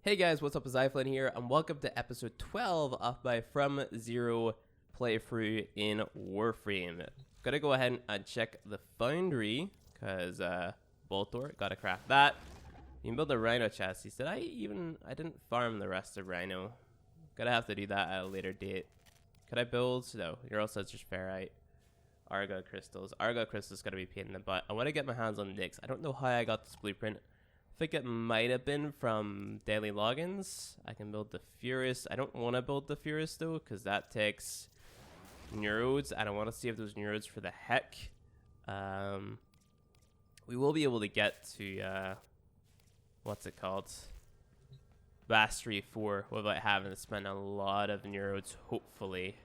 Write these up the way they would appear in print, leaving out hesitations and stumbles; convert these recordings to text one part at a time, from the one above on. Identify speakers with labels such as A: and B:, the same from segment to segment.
A: Hey guys, what's up? It's iFlynn here, and welcome to episode 12 of my From Zero playthrough in Warframe. Gotta go ahead and check the foundry, because Boltor, gotta craft that. You can build a Rhino chassis. I didn't farm the rest of Rhino. Gotta have to do that at a later date. Could I build? No, you're also just ferrite. Argo crystals. Argo crystals gotta be a pain in the butt. I want to get my hands on Nyx. I don't know how I got this blueprint. I think it might have been from daily logins. I can build the Furious. I don't want to build the Furious though, because that takes neurodes. I don't want to save those neurodes for the heck. We will be able to get to what's it called? Mastery 4 without having to spend a lot of neurodes, hopefully.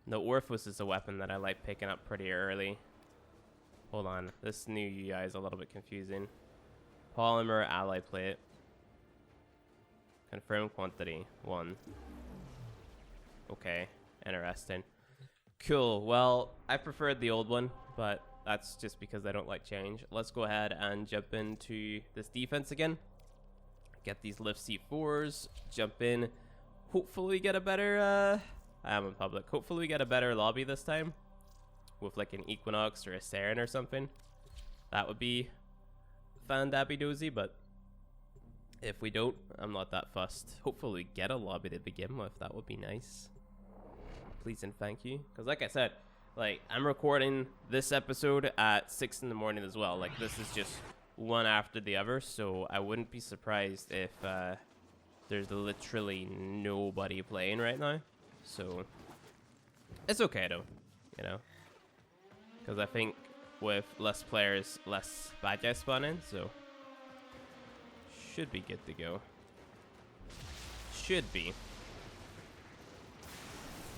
A: The Orphos is a weapon that I like picking up pretty early. Hold on, this new UI is a little bit confusing. Polymer ally plate. Confirm quantity 1. Okay, interesting. Cool. Well, I preferred the old one, but that's just because I don't like change. Let's go ahead and jump into this defense again. Get these lift C4s. Jump in. Hopefully get a better. I am in public. Hopefully we get a better lobby this time, with like an Equinox or a Saren or something. That would be fan-dabby-dozy, but if we don't, I'm not that fussed. Hopefully we get a lobby to begin with. That would be nice. Please and thank you. Because like I said, like, I'm recording this episode at 6 in the morning as well. Like, this is just one after the other, so I wouldn't be surprised if there's literally nobody playing right now. So it's okay though, you know, because I think with less players, less bad guys spawn in, so should be good to go. Should be.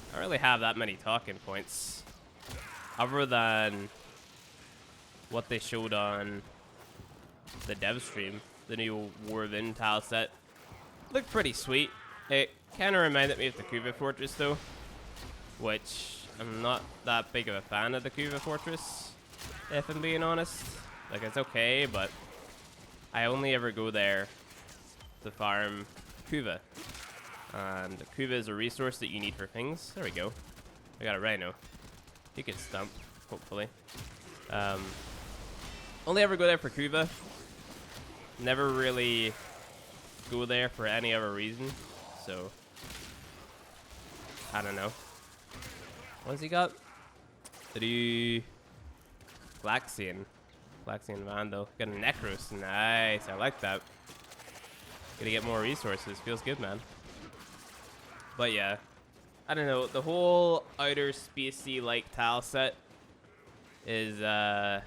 A: I don't really have that many talking points, other than what they showed on the dev stream. The new Warframe tile set looked pretty sweet. It kind of reminded me of the Kuva Fortress though, which I'm not that big of a fan of the Kuva Fortress, if I'm being honest. Like, it's okay, but I only ever go there to farm Kuva. And Kuva is a resource that you need for things. There we go. I got a Rhino. He can stump, hopefully. Only ever go there for Kuva. Never really go there for any other reason. So, I don't know. What's he got? Glaxian Vandal. Got a Necros. Nice. I like that. Gonna get more resources. Feels good, man. But yeah, I don't know. The whole outer spacey like tile set is I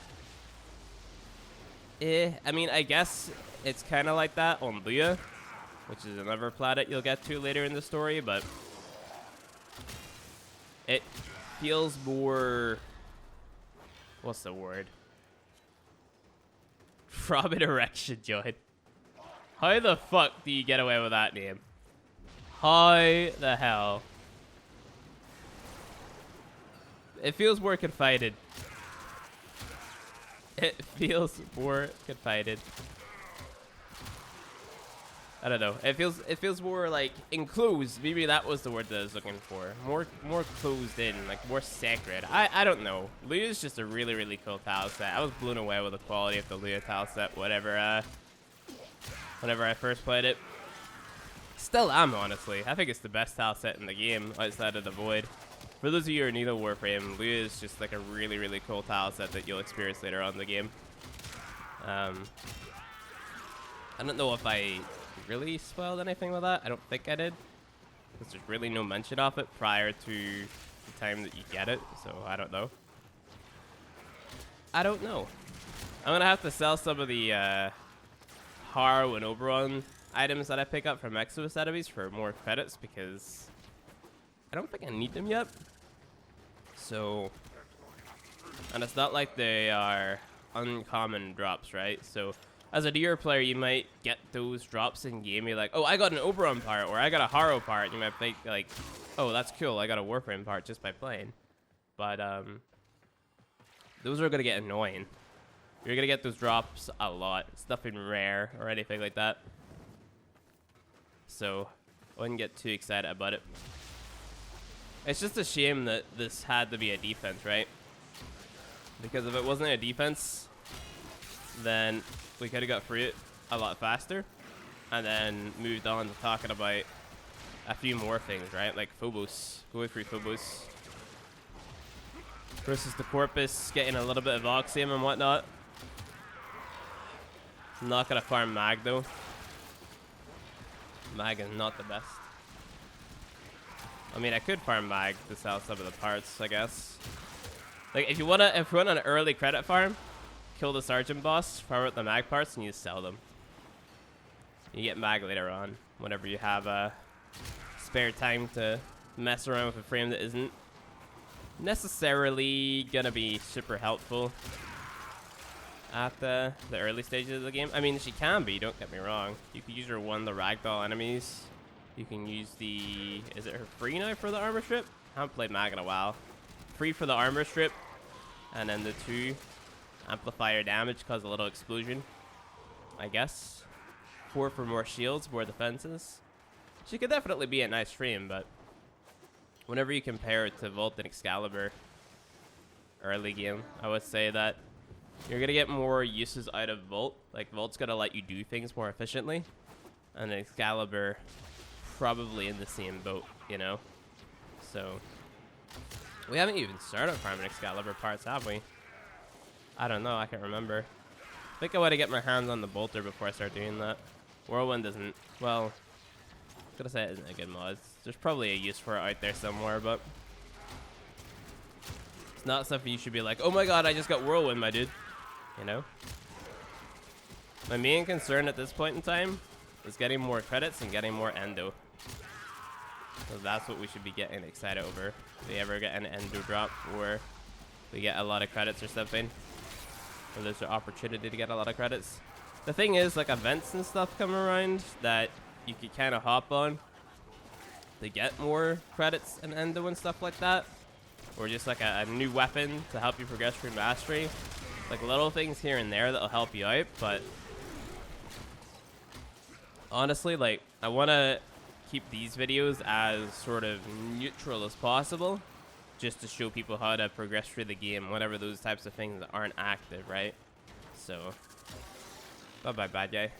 A: mean, I guess it's kind of like that on Lua, which is another planet you'll get to later in the story, but it feels more, what's the word? Robin Erection Joint. How the fuck do you get away with that name? How the hell? It feels more confided. It feels more confided. I don't know. It feels more like enclosed. Maybe that was the word that I was looking for. More closed in, like more sacred. I don't know. Lua is just a really, really cool tile set. I was blown away with the quality of the Lua tile set whenever I first played it. Still am, honestly. I think it's the best tile set in the game outside of the Void. For those of you who are new to Warframe, Lua is just like a really, really cool tile set that you'll experience later on in the game. I don't know if I really spoiled anything with that. I don't think I did, because there's really no mention of it prior to the time that you get it, so I don't know. I'm gonna have to sell some of the Harrow and Oberon items that I pick up from Exodus enemies for more credits, because I don't think I need them yet. So, and it's not like they are uncommon drops, right? So as a newer player, you might get those drops in game. You're like, oh, I got an Oberon part, or I got a Harrow part. You might think like, oh, that's cool. I got a Warframe part just by playing. But those are gonna get annoying. You're gonna get those drops a lot. It's nothing rare or anything like that. so I wouldn't get too excited about it. It's just a shame that this had to be a defense, right? Because if it wasn't a defense, then we could have got through it a lot faster and then moved on to talking about a few more things, right? Like Phobos, going through Phobos versus the Corpus, getting a little bit of Oxium and whatnot. I'm not gonna farm Mag though. Mag is not the best. I mean, I could farm Mag to sell some of the parts, I guess. Like, if you want an early credit farm, kill the Sergeant boss, farm out the Mag parts, and you sell them. You get Mag later on, whenever you have spare time to mess around with a frame that isn't necessarily gonna be super helpful at the early stages of the game. I mean, she can be, don't get me wrong. You could use her one, the ragdoll enemies. You can use the... Is it her free now for the armor strip? I haven't played Mag in a while. Free for the armor strip. And then the 2 amplify your damage, cause a little explosion, I guess. 4 for more shields, more defenses. She could definitely be a nice frame, but whenever you compare it to Volt and Excalibur early game, I would say that you're gonna get more uses out of Volt. Like, Volt's gonna let you do things more efficiently, and Excalibur probably in the same boat, you know? So we haven't even started farming Excalibur parts, have we? I don't know, I can't remember. I think I want to get my hands on the bolter before I start doing that. Whirlwind isn't, well, I was gonna say it isn't a good mod. There's probably a use for it out there somewhere, but it's not something you should be like, oh my god, I just got Whirlwind, my dude. You know? My main concern at this point in time is getting more credits and getting more endo. So that's what we should be getting excited over. If we ever get an endo drop or we get a lot of credits or something, or there's an opportunity to get a lot of credits. The thing is, like, events and stuff come around that you could kind of hop on to get more credits and endo and stuff like that, or just like a new weapon to help you progress through mastery. Like little things here and there that'll help you out, but honestly, like, I want to keep these videos as sort of neutral as possible, just to show people how to progress through the game whenever those types of things aren't active, right? So, bye-bye, bad guy.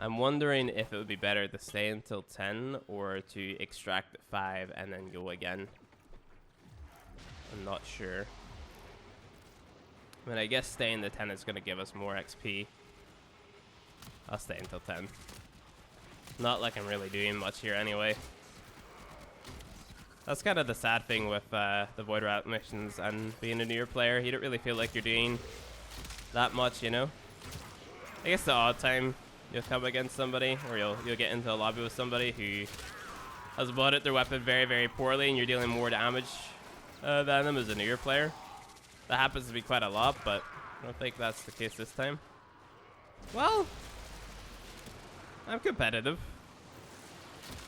A: I'm wondering if it would be better to stay until 10 or to extract at 5 and then go again. I'm not sure. I mean, I guess staying to 10 is going to give us more XP. I'll stay until 10. Not like I'm really doing much here anyway. That's kind of the sad thing with the Void Rat missions and being a newer player. You don't really feel like you're doing that much, you know? I guess the odd time you'll come against somebody, or you'll get into a lobby with somebody who has bought their weapon very, very poorly, and you're dealing more damage than them as a newer player. That happens to be quite a lot, but I don't think that's the case this time. Well, I'm competitive.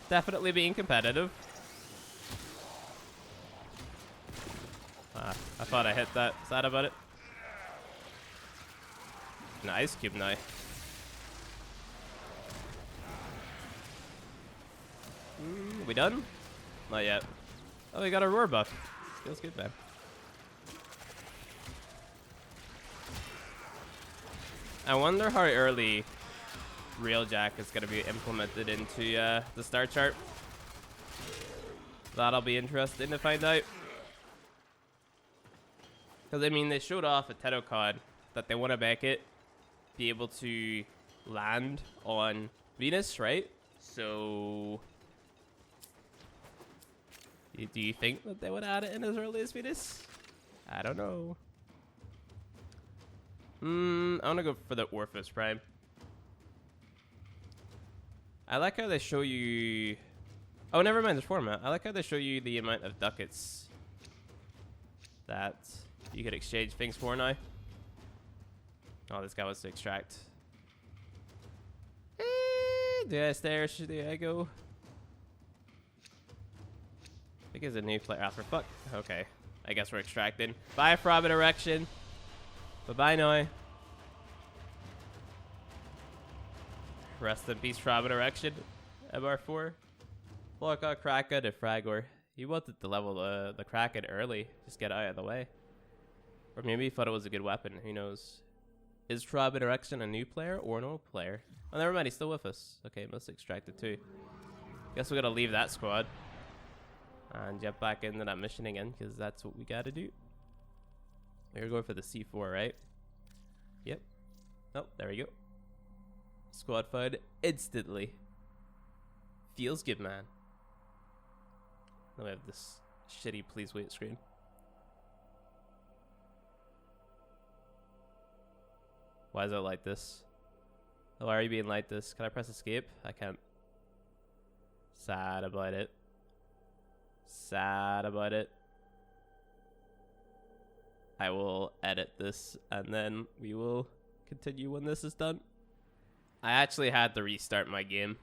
A: Definitely being competitive. I thought I hit that. Sad about it. An ice cube now. We done? Not yet. Oh, we got a roar buff. Feels good, man. I wonder how early Railjack is going to be implemented into the star chart. That'll be interesting to find out. Because, I mean, they showed off at TEDOCON that they want to make it be able to land on Venus, right? So, do you think that they would add it in as early as Venus? I don't know. I want to go for the Orphis Prime. I like how they show you... Oh, never mind the format. I like how they show you the amount of ducats that you could exchange things for now. Oh, this guy wants to extract. Do I stay or should I go? I think it's a new player. For fuck. Okay. I guess we're extracting. Bye, Frobin Erection. Bye-bye now. Rest in peace, Travel Direction. MR4. Block Kraken to Fragor. He wanted to level the Kraken early. Just get out of the way. Or maybe he thought it was a good weapon. Who knows? Is Travel Direction a new player or an old player? Oh, never mind. He's still with us. Okay, must extracted too. Guess we gotta leave that squad. And jump back into that mission again, because that's what we gotta do. We're going for the C4, right? Yep. Oh, there we go. Squad fired instantly. Feels good, man. Now we have this shitty please wait screen. Why is it like this? Oh, why are you being like this? Can I press escape? I can't. Sad about it. Sad about it. I will edit this and then we will continue when this is done. I actually had to restart my game,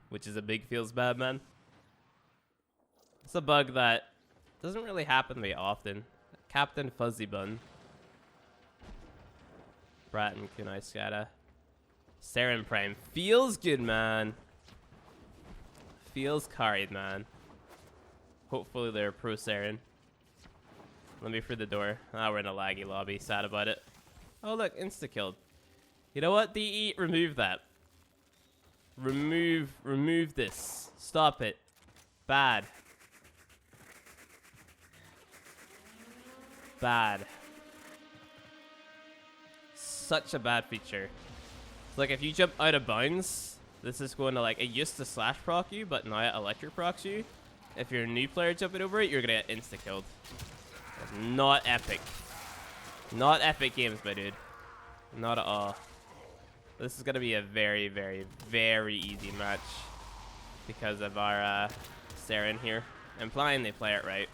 A: which is a big feels bad, man. It's a bug that doesn't really happen very often. Captain Fuzzy Bun. Bratton Kunai Skata. Saren Prime. Feels good, man. Feels carried, man. Hopefully they're pro Saren. Let me through the door. Ah, we're in a laggy lobby. Sad about it. Oh, look. Insta-killed. You know what, DE? Remove that. Remove this. Stop it. Bad. Bad. Such a bad feature. It's like if you jump out of bounds, this is going to like, it used to slash proc you, but now it electric procs you. If you're a new player jumping over it, you're going to get insta-killed. That's not epic. Not epic games, my dude. Not at all. This is going to be a very, very, very easy match because of our Saren here. Implying they play it right.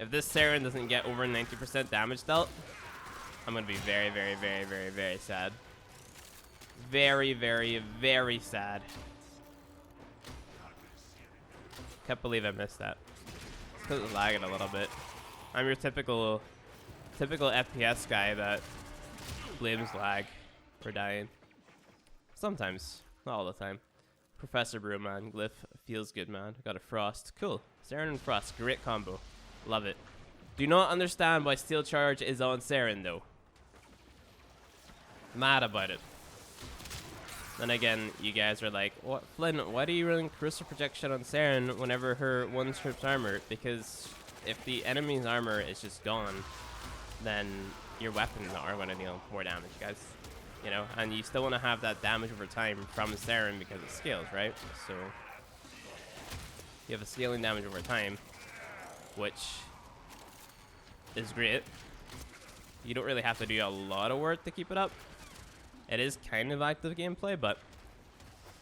A: If this Saren doesn't get over 90% damage dealt, I'm going to be very, very, very, very, very sad. Very, very, very sad. Can't believe I missed that. It's because it's lagging a little bit. I'm your typical FPS guy that blames lag for dying. Sometimes, not all the time. Professor Brew, man. Glyph feels good, man. Got a Frost. Cool. Saren and Frost, great combo. Love it. Do not understand why Steel Charge is on Saren though. Mad about it. Then again, you guys are like, what, Flynn, why do you run Corrosive Projection on Saren whenever her one strips armor? Because if the enemy's armor is just gone, then your weapons are going to deal more damage, guys. You know, and you still want to have that damage over time from Saren because it scales, right? So you have a scaling damage over time, which is great. You don't really have to do a lot of work to keep it up. It is kind of active gameplay, but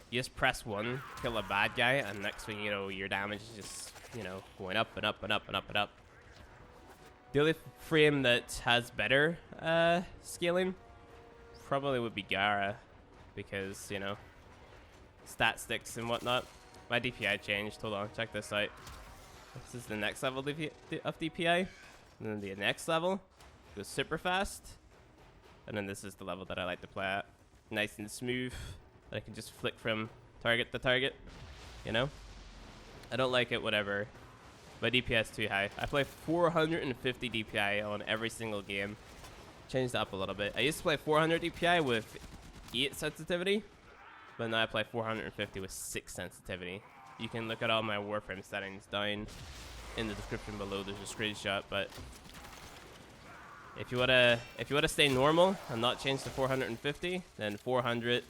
A: you just press 1, kill a bad guy, and next thing you know, your damage is just, you know, going up and up and up and up and up. The only frame that has better scaling probably would be Gara, because, you know, stat sticks and whatnot. My DPI changed. Hold on, check this out. This is the next level of DPI. And then the next level goes super fast. And then this is the level that I like to play at. Nice and smooth. That I can just flick from target to target. You know? I don't like it whenever my DPI is too high. I play 450 DPI on every single game. Changed it up a little bit. I used to play 400 DPI with 8 sensitivity. But now I play 450 with 6 sensitivity. You can look at all my Warframe settings down in the description below. There's a screenshot, but if you wanna stay normal and not change to 450, then 400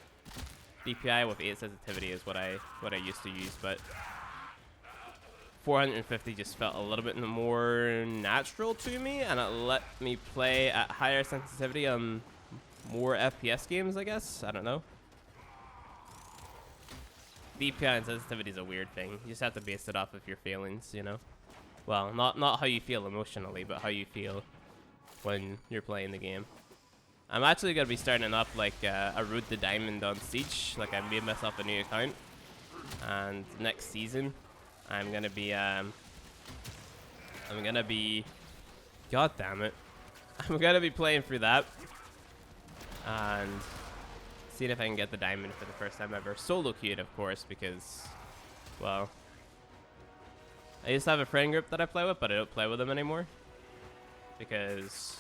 A: DPI with 8 sensitivity is what I used to use. But 450 just felt a little bit more natural to me, and it let me play at higher sensitivity on more FPS games, I guess. I don't know. DPI and sensitivity is a weird thing. You just have to base it off of your feelings, you know? Well, not how you feel emotionally, but how you feel when you're playing the game. I'm actually going to be starting up like a Road to Diamond on Siege. Like, I made myself a new account. And next season, I'm going to be... God damn it. I'm going to be playing through that. And Seeing if I can get the diamond for the first time ever. Solo queued, of course, because, well, I used to have a friend group that I play with, but I don't play with them anymore. Because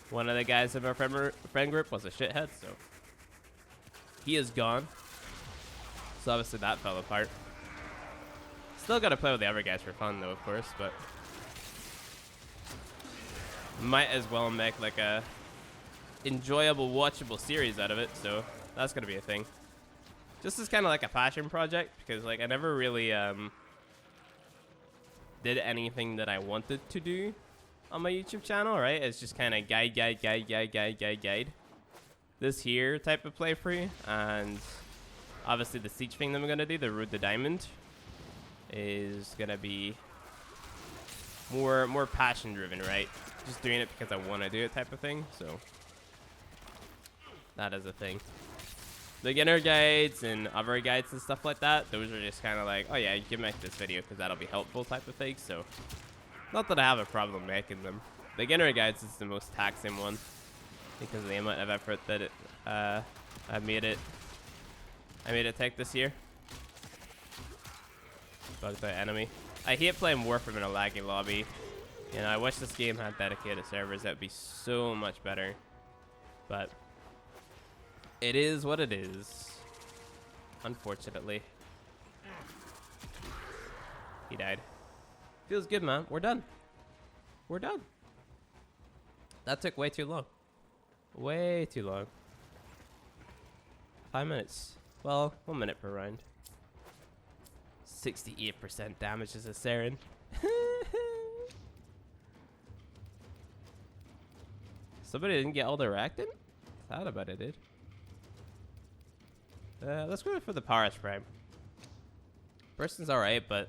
A: one of the guys in my friend group was a shithead, so he is gone. So obviously that fell apart. Still gotta play with the other guys for fun, though, of course, but might as well make like a enjoyable, watchable series out of it, so that's gonna be a thing. Just as kind of like a passion project, because like I never really did anything that I wanted to do on my YouTube channel, right? It's just kind of guide. This here type of playthrough, and obviously the siege thing that I'm gonna do, the Road to Diamond, is gonna be more passion driven, right? Just doing it because I want to do it type of thing. So that is a thing. Beginner guides and other guides and stuff like that, those are just kind of like, oh yeah, you can make this video because that'll be helpful type of thing. So not that I have a problem making them. Beginner guides is the most taxing one because of the amount of effort that it I made it take this year. Bugged out enemy. I hate playing Warframe in a laggy lobby. You know, I wish this game had dedicated servers. That'd be so much better. But it is what it is. Unfortunately. He died. Feels good, man. We're done. We're done. That took way too long. Way too long. 5 minutes. Well, 1 minute per round. 68% damage as a Saren. Somebody didn't get all their acting? Thought about it, dude. Let's go for the Paris Prime. Person's alright, but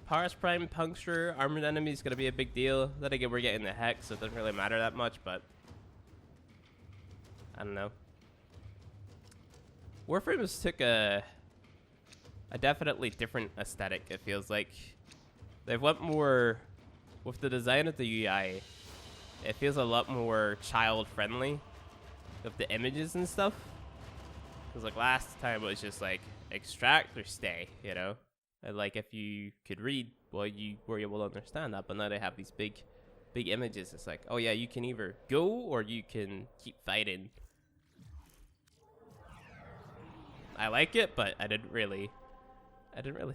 A: Paris Prime, Puncture, Armored Enemy is going to be a big deal. Then again, we're getting the Hex, so it doesn't really matter that much, but I don't know. Warframe just took a definitely different aesthetic, it feels like. They've went more with the design of the UI. It feels a lot more child friendly with the images and stuff. Because like last time it was just like extract or stay, you know? And like if you could read, well, you were able to understand that. But now they have these big images. It's like, oh yeah, you can either go or you can keep fighting. I like it, but I didn't really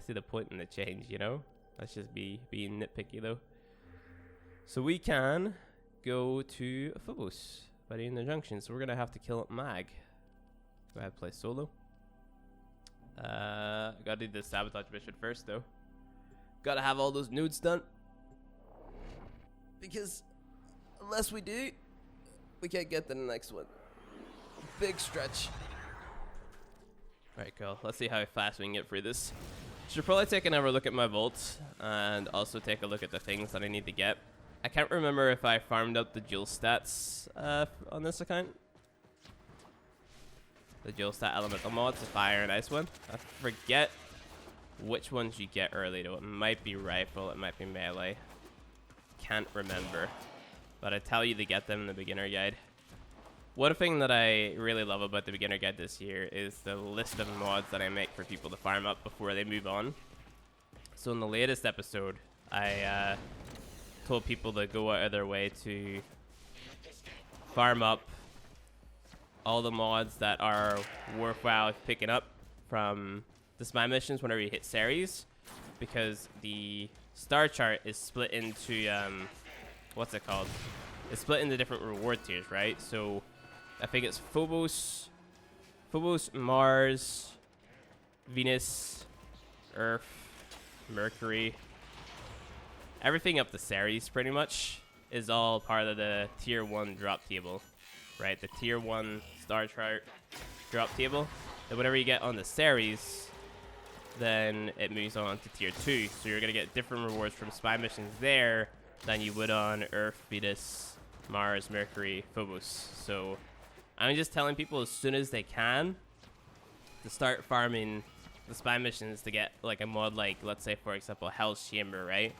A: see the point in the change, you know? Let's just being nitpicky though. So we can go to Phobos by the end of the junction. So we're gonna have to kill Mag. Go ahead, play solo. Gotta do the sabotage mission first though. Gotta have all those nudes done. Because unless we do, we can't get to the next one. Big stretch. Alright, cool. Let's see how fast we can get through this. Should probably take another look at my vaults and also take a look at the things that I need to get. I can't remember if I farmed up the dual stats on this account. The dual stat elemental mods, the fire and ice one. I forget which ones you get early though. It might be rifle, it might be melee. Can't remember. But I tell you to get them in the beginner guide. One thing that I really love about the beginner guide this year is the list of mods that I make for people to farm up before they move on. So in the latest episode, I told people to go out of their way to farm up all the mods that are worthwhile picking up from the spy missions whenever you hit series, because the star chart is split into what's it called? It's split into different reward tiers, right? So I think it's Phobos, Mars, Venus, Earth, Mercury. Everything up to Ceres pretty much is all part of the tier 1 drop table, right? The tier 1 star chart drop table. And whenever you get on the Ceres, then it moves on to tier 2. So you're going to get different rewards from spy missions there than you would on Earth, Venus, Mars, Mercury, Phobos. So I'm just telling people as soon as they can to start farming the spy missions to get like a mod like, let's say for example, Hell's Chamber, right?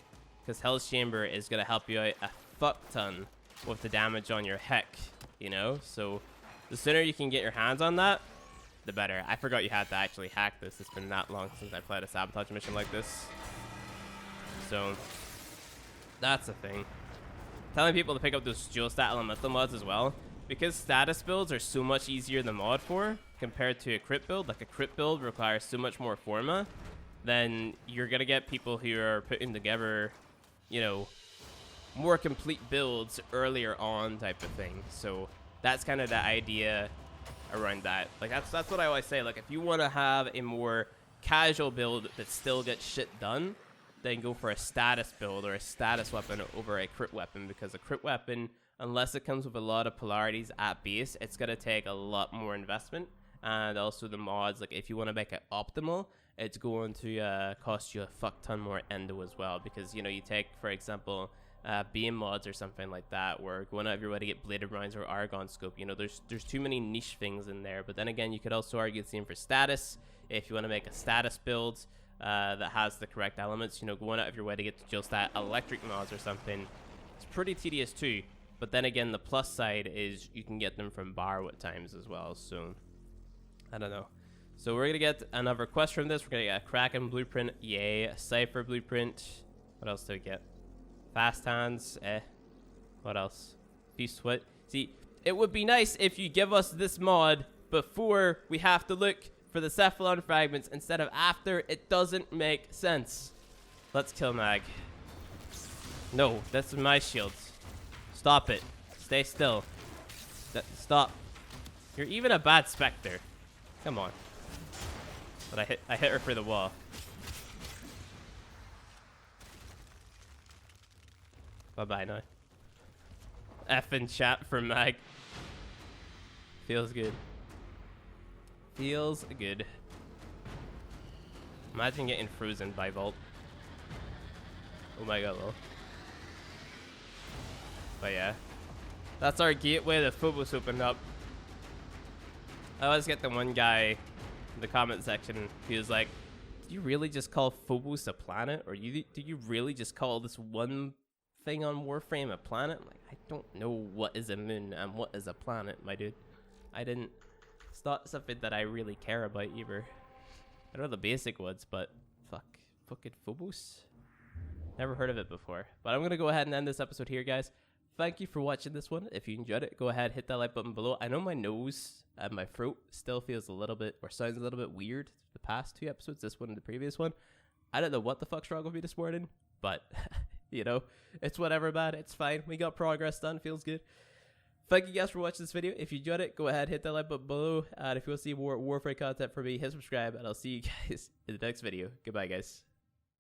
A: Because Hell's Chamber is going to help you out a fuck ton with the damage on your Heck, you know? So the sooner you can get your hands on that, the better. I forgot you had to actually hack this. It's been that long since I played a sabotage mission like this. So that's the thing. Telling people to pick up those dual stat elemental mods as well, because status builds are so much easier to mod for compared to a crit build. Like a crit build requires so much more forma, then you're gonna get people who are putting together, you know, more complete builds earlier on type of thing. So that's kind of the idea around that. Like that's what I always say. Like if you want to have a more casual build that still gets shit done, then go for a status build or a status weapon over a crit weapon, because a crit weapon, unless it comes with a lot of polarities at base, it's gonna take a lot more investment. And also the mods, like if you want to make it optimal, it's going to cost you a fuck ton more endo as well, because you know, you take for example beam mods or something like that, where going out of your way to get bladed rounds or argon scope, you know, there's too many niche things in there. But then again, you could also argue the same for status. If you want to make a status build that has the correct elements, you know, going out of your way to get just that electric mods or something, it's pretty tedious too. But then again, the plus side is you can get them from borrow at times as well. So I don't know. So we're gonna get another quest from this. We're gonna get a Kraken blueprint, yay. A Cypher blueprint. What else do we get? Fast hands, What else? Feast what? See, it would be nice if you give us this mod before we have to look for the Cephalon fragments instead of after. It doesn't make sense. Let's kill Mag. No, that's my shield. Stop it. Stay still. Stop. You're even a bad Spectre. Come on. But I hit her for the wall. Bye-bye now. Effing chat for Mag. Feels good. Feels good. Imagine getting frozen by Vault. Oh my god, lol. But yeah. That's our gateway that Phobos opened up. I always get the one guy in the comment section who was like, do you really just call Phobos a planet? Or do you really just call this one thing on Warframe a planet? I'm like, I don't know what is a moon and what is a planet, my dude. It's not something that I really care about either. I know the basic ones, but fucking Phobos. Never heard of it before. But I'm gonna go ahead and end this episode here, guys. Thank you for watching this one. If you enjoyed it, go ahead, hit that like button below. I know my nose and my throat still feels a little bit, or sounds a little bit weird the past two episodes, this one and the previous one. I don't know what the fuck's wrong with me this morning, but you know, it's whatever, man. It's fine. We got progress done. Feels good. Thank you guys for watching this video. If you enjoyed it, go ahead, hit that like button below. And if you want to see more Warframe content from me, hit subscribe, and I'll see you guys in the next video. Goodbye, guys.